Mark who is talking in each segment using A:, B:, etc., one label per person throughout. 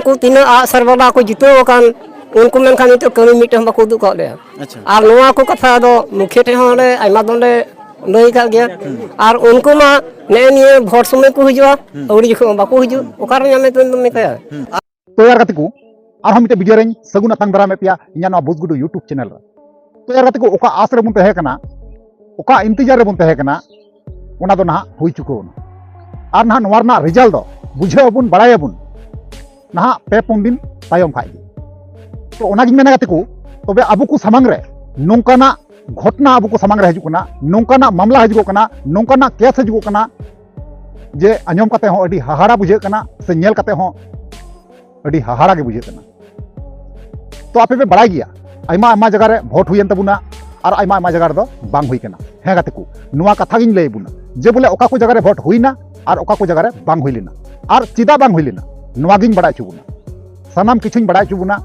A: उनको तीना आसर वाला को जितो कान उनको मेनखान नितो कमी मिटे बाको उदुग का ले और नोआ को कथा दो मुखे टे होले आइमा दोले लई का गया और उनको मा ने निये भोट समय को हिजुआ औरी जखो बाको हिजु ओकार नामे तो मेकाया
B: तो यार गति को और हम वीडियो रेंज सगुन अतंग दरा में पिया इना ना बुजगुडू यूट्यूब चैनल तो यार गति को ओका आस रे बुन तहे कना ओका इंतजार रे बुन तहे कना ओना दो ना हुई चुको और ना नोरना रिजल्ट दो बुझे बुन बड़ाय बुन ना पे पुन दिन तायम खाई तो ओना गिन मेना गति को तबे अबु को सामंग रे नोंकाना घटना अबु को सामंग रे हिजु कना नोंकाना मामला हिजु कना नोंकाना केस हिजु कना जे अञम कते हो अडी हाहाड़ा बुझे कना से नेल कते हो अडी हाहाड़ा के बुझे कना तो आपे पे बड़ाई गया आइमा आइमा जगह रे भोट हुयन तबुना और आइमा आइमा जगह दो बांग हुई कना हे गते को नुआ कथा गिन लई बुना जे बोले ओका को जगह रे भोट हुईना और ओका को जगह रे बांग हुई लेना और चिदा बांग हुई लेना नुआ गिन बड़ाई चुबुना सानाम किछुन बड़ाई चुबुना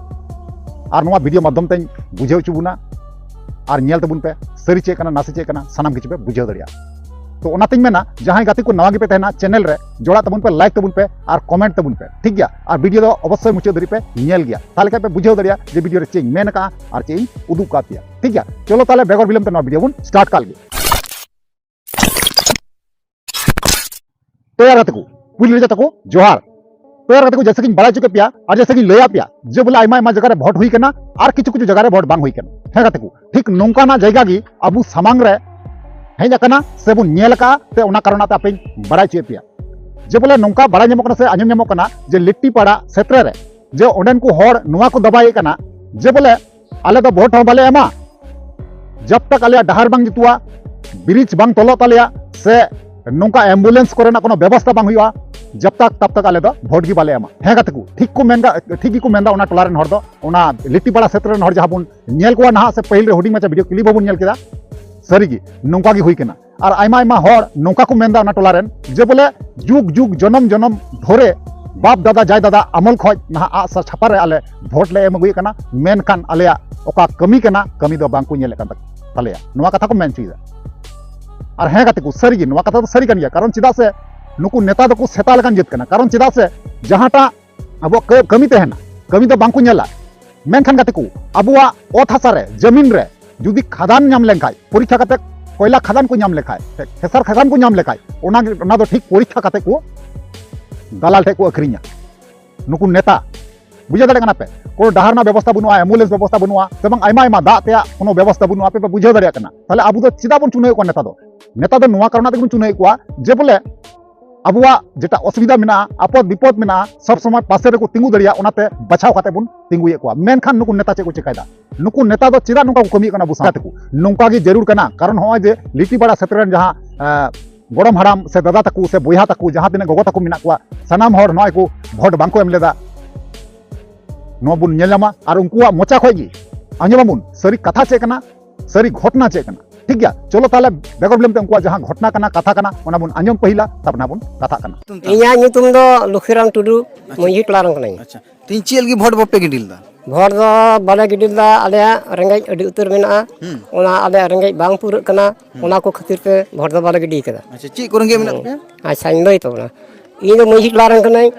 B: और नुआ वीडियो माध्यम ते बुझेव चुबुना और नेल तबुन पे सरी चे कना नासी चे कना सानाम किछु पे बुझेव दरिया तो ओनातिन मेना जहां गाती को नवा गे पे तहना चैनल रे जोड़ा तबुन पे लाइक तबुन पे और कमेंट तबुन पे ठीक गया और वीडियो दो अवश्य मुचाद धरी पे नेल गया ताले पे बुझेव दरिया जे वीडियो रे चेंज मेन का और चेंज उदुग का पिया ठीक गया चलो ताले बेगर बिलम ते नवा वीडियो बुन स्टार्ट काल गे तो यार गाती को पुलिस जाता को जोहार तो यार गाती को जैसे कि बड़ा चुके पिया और जैसे कि लया पिया जे बोले आइमा आइमा जगह रे भोट हुई कना और किछु जगह रे भोट बांग हुई कना हे गाती को ठीक नोंका ना जगह गी अबु सामांग रे हेज कना से बुन नेल का ते ओना कारण ते आपे बड़ा चे पिया जे बोले नोंका बड़ा नेमो कना से आंजम नेमो कना जे लिट्टी पाड़ा क्षेत्र रे जे ओंडेन को होड़ नुआ को दबाए कना जे बोले आले तो भोट हो बाले एमा जब तक आले डहार बांग जितुआ ब्रिज बांग तोलो तालिया से नोंका एम्बुलेंस कोरेना कोनो व्यवस्था बांग हुआ जब तक तब तक आले दो भोट गी बाले एमा हे गाते को ठीक को मेंदा ठीक को मेंदा ओना टोला रेन हर दो ओना लिट्टी पाड़ा क्षेत्र रेन हर जहां बुन नेल को ना से पहिल रे होडिंग माचा वीडियो क्लिप बबुन नेल केदा सरीगी नौका हुई कना और आइमा आइमा हर नौका को मेंदा ना टोला रेन जे बोले जुग जुग जन्म जन्म धोरे बाप दादा जाय दादा अमल खoj ना आ सा छापा रे आले भोट ले एम हुई कना मेन कान आलेया ओका कमी कना कमी दो बांग को नेले कान तालेया नोआ कथा को मेन चीजा और हे गाते को सरीगी नोआ कथा तो सरी कन गया कारण चिदा से नुकु नेता दो को सेता लकान जित कना कारण चिदा से जहांटा अब कमी तहना कमी दो बांग को नेला मेन खान गाते को अबुआ ओथ हासा रे जमीन रे जुदी खदान नाम लेखाय परीक्षा करते कोयला खदान को नाम लेखाय खेसार खदान को नाम लेखाय ओना दो ठीक परीक्षा करते को दलाल ठे को अखरिया नुकु नेता बुझे दाड़े कना पे को डहार ना व्यवस्था बनुआ एम्बुलेंस व्यवस्था बनुआ तबंग आइमा आइमा दा ते कोनो व्यवस्था बनुआ पे बुझे दाड़े कना ताले आबु दो चिदा बन चुनाव को नेता दो नुआ कारण ते चुनाव को जे बोले अबुआ जेटा असुविधा मेना आपद विपद मेना सब समय पासे रे को तिंगु दरिया ओनाते बचाव खाते बुन तिंगुए को मेनखान नुकु नेता चे को चिकायदा नुकु नेता दो चिरा नुका को कमी कना बुसा ते को नोंका गी जरूर कना कारण होय जे लिटी बड़ा क्षेत्र रेन जहां गोड़म हराम से दादा तकु से बोया तकु जहां तिने गोगो तकु मिना को सनाम हर नय को भोट बांको एम लेदा नो बुन नेलामा और उनकुआ मोचा खोय गी अंजमामुन सरी कथा चे कना सरी घटना चे कना ठीक गया चलो ताले बेगर बिलम ते उनकुआ जहां घटना कना कथा कना ओना बुन अंजम पहिला तबना बुन कथा कना
A: इया नितुम दो लुखिराम टुडू मई टलारंग कनाई
C: अच्छा तीन चेल की भोट बप्पे गिडिल दा
A: भोट दो बाले गिडिल दा आले रेंगेज अडी उतर मेना ओना आले रेंगेज बांग पुर कना ओना को खातिर पे भोट दो बाले गिडी कदा
C: अच्छा ची कोरंगे मेना पे
A: अच्छा इन लई तो ना इन दो मई टलारंग कनाई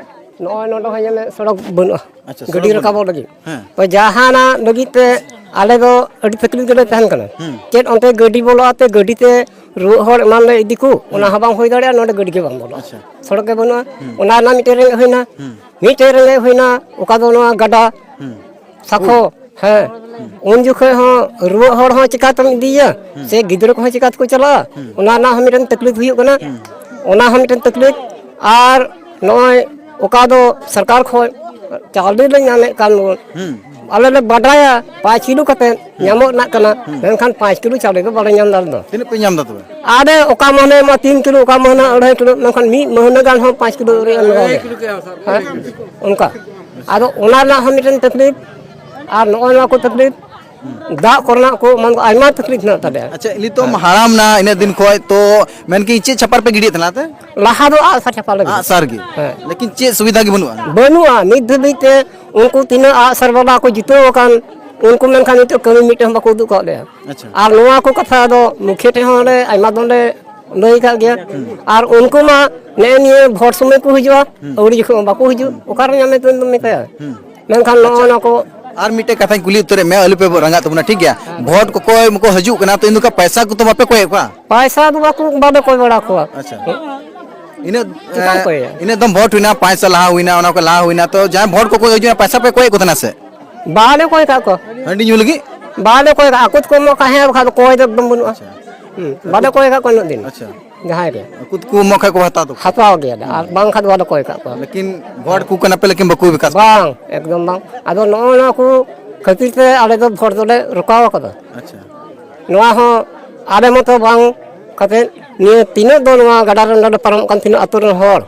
A: नय नडो हय में सड़क बनुआ
C: अच्छा
A: गडी रकाबो लगी
C: हां
A: तो जहाना लगी पे आले दो अडी तकलीफ दले तहन कना चेत ओंते गडी बोलो आते गडी ते रु हर मान ले इदी को ओना हबांग होय दाड़े नोडे गडी के बांग बोलो
C: अच्छा
A: सड़क के बनुआ ओना ना मिटे रेंगे होइना मिटे रेंगे होइना ओका दो नोआ गडा साखो है उन जुखे हो रु हर हो चिका तम इदिया से गिदर को चिका को चला ओना ना हमिटन तकलीफ हुई कना ओना हमिटन तकलीफ और नय ओका दो सरकार खो चालू ले नामे कानून आले ले बाडाया 5 किलो कते नामो ना कना मेनखान 5 किलो चाले को बाडा नाम दाल दो
C: तिने पे नाम दा तबे
A: आदे ओका मने मा 3 किलो ओका मने 2.5 किलो मेनखान मी महीना गान हो 5 किलो रे उनका आदो ओना ना हमिटन तकलीफ और नोना को तकलीफ दा करना को मन आइमा तकलीफ ना तबे
C: अच्छा इली तो हराम ना इन दिन खोय तो मेन की चे छपर पे गिडी तला ते
A: लाहा दो आ छपा लगे
C: आ सर की लेकिन चे सुविधा की बनुआ
A: बनुआ निद बीते उनको तीन आ सरवाला को जितो कान उनको मेनखान नितो कमी मिटे बाको उदुग का ले
C: अच्छा
A: और नोआ को कथा दो मुखे टे होले आइमा दोले लई का गया और उनको मा ने निये भोट समय को हिजुआ औरी जखो बाको हिजु ओकार नामे तो तुम कया मेनखान नो को
C: और मिटे कथा कुली उतरे मैं अलु पे रंगा तबना ठीक गया भोट को कोई मको हजू कना तो इनका पैसा को तो बापे कोई का
A: पैसा दो बाको बाबे कोई बड़ा को
C: अच्छा इने दम भोट हुईना 5 साल लहा हुईना ओना को लहा हुईना तो जहां भोट को कोई हजू पैसा पे कोई को तना से
A: बाले कोई का को
C: हंडी न्यू लगी
A: बाले कोई का कुछ को मो काहे बखा कोई एकदम बनुआ बाले कोई का कोन दिन
C: अच्छा
A: जहां रे
C: कुछ को मौका को हता तो
A: हताओ गया और बांग खाद वाला कोई का को
C: लेकिन भोट को कना पे लेकिन बको विकास
A: बांग एकदम बांग आदो नो को खातिर ते आले तो भोट दोले रुकाव कदा
C: अच्छा
A: नोआ हो आले मतो बांग कते निये तीनो दो नोआ गडा रंडा परम कान तीनो अतुर होर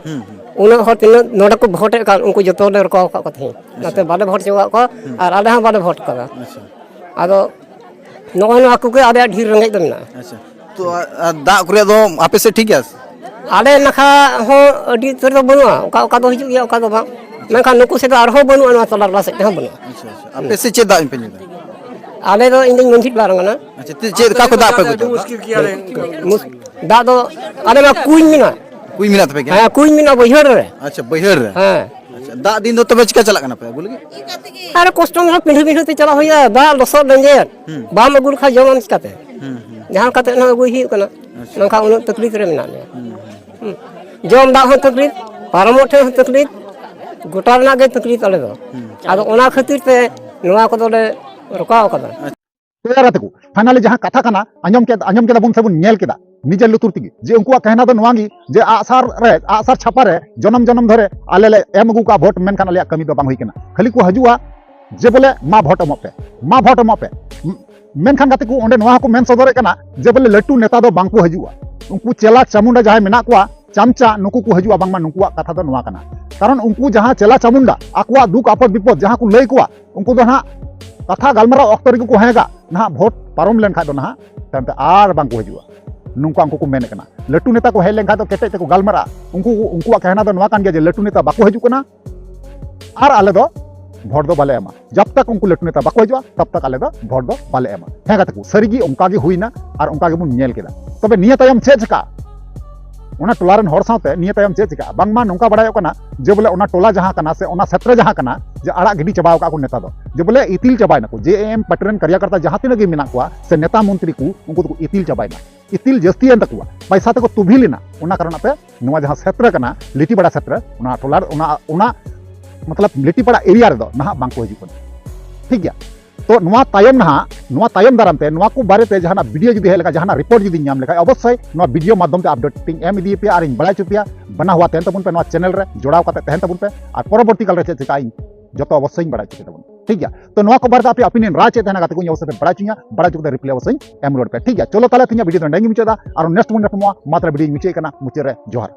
A: उन हो तीनो नोडा को भोट का उनको जतो ले रुकाव का कथि नाते बाले भोट चवा को और आले हम बाले भोट कदा
C: अच्छा
A: आदो नो को के आले ढीर रंगे तो ना
C: अच्छा तो दा करे दो आपे से ठीक है
A: आले नखा हो अडी तर तो बनुआ ओका दो हिजु गया ओका दो बांग मेनखान नुकु से तो आरो बनुआ नो तलार लासे हम बनुआ
C: अच्छा अच्छा आपे से चेदा पे
A: आले दो इन मंजिल बारंगना
C: अच्छा ते चेद का को दा पे को मुश्किल किया
A: दा दो आले मा कुई मिना
C: कोई मिनट पे क्या
A: हां कुई मिना बहिर रे
C: अच्छा बहिर रे
A: हां
C: अच्छा दा दिन दो तबे चिका चला कना पे बोल के
A: अरे कष्टम में पिंढी पिंढी ते चला होया दा लसो डंजे बाम गुर खा जमन काते जहां काते न गु ही कना नखा उन तकलीफ रे मिना ले जम दा हो तकलीफ पारमो ठे हो तकलीफ गोटा ना गे तकलीफ आले दो आदो ओना खातिर ते नोआ को दोले रुकाव कदा
B: तोयारा तको फाइनली जहां कथा कना अंजम के बुन सबुन नेल केदा निजे लुतुर तिगी जे उनकुआ कहना दो नवांगी जे आसार छापा रे जन्म धरे आले ले एम अगु का भोट मेनखान आले कमी दो बांग हुई केना खाली को हजुआ जे बोले मा भोट एमो पे मेनखान गाते को ओंडे नवा को मेन सदरे कना जे बोले लट्टू नेता दो बांग को हजुआ उनको चेला चामुंडा जहां मेना कुआ चामचा नुकु को हजुआ बांगमा नुकुआ कथा दो नवा कना कारण उनको जहां चेला चामुंडा आकुआ दुख आपद विपद जहां को लई कुआ उनको दो ना कथा गलमरा अक्तर को हेगा ना भोट पारम लेन खादो ना तंते आर बांग को हजुआ नुंका उनको को मेन कना लट्टू नेता को हे लेन खादो केटे ते को गलमरा उनको कहना दो नवा कान गया जे लट्टू नेता बाको हजु कना आर आले दो भोट दो बाले एमा जब तक उनको लट्टू नेता बाको हजुआ तब तक आले दो भोट दो बाले एमा हे गाते को सरीगी उनका गे हुईना और उनका गे बुन नेल केदा तबे निया तायम छे छका ओना टोलारन हर साथे निया तायम छे छका बांगमा नुंका बडायो कना जे बोले ओना टोला जहां कना से ओना क्षेत्र जहां कना जे आड़ा गिडी चबाव का को नेता दो जे बोले इतिल चबायना को जे एम पटरन कार्यकर्ता जहां तिना गे मेना को से नेता मंत्री को उनको तो इतिल चबायना इतिल जस्ती एन तकुआ पैसा तको तुभिलिना ओना कारण पे नवा जहां क्षेत्र कना लिटीबड़ा क्षेत्र ओना टोलार ओना मतलब लिटीबड़ा एरिया रे दो ना बांग को हिजु ठीक गया तो नवा तायम दाराम ते नवा को बारे ते जहाना वीडियो जुदी है लगा जहाना रिपोर्ट जुदी नाम लेखा अवश्य नवा वीडियो माध्यम ते अपडेटिंग एम इदी पे आर बड़ा चुपिया बना हुआ तेन तबुन पे नवा चैनल रे जोड़ाव काते तेन तबुन पे और परवर्ती काल रे चे चिकाई जतो अवश्य बड़ा चुके तबुन ठीक गया तो नवा को बारे पे ओपिनियन राचे तेना गाते को अवश्य बड़ा चुके रिप्लाई अवश्य एम रोड पे ठीक गया चलो ताले तिया वीडियो तो डेंगी मुचेदा और नेक्स्ट मुन रपमवा मात्र वीडियो मुचे कना मुचे रे जोहार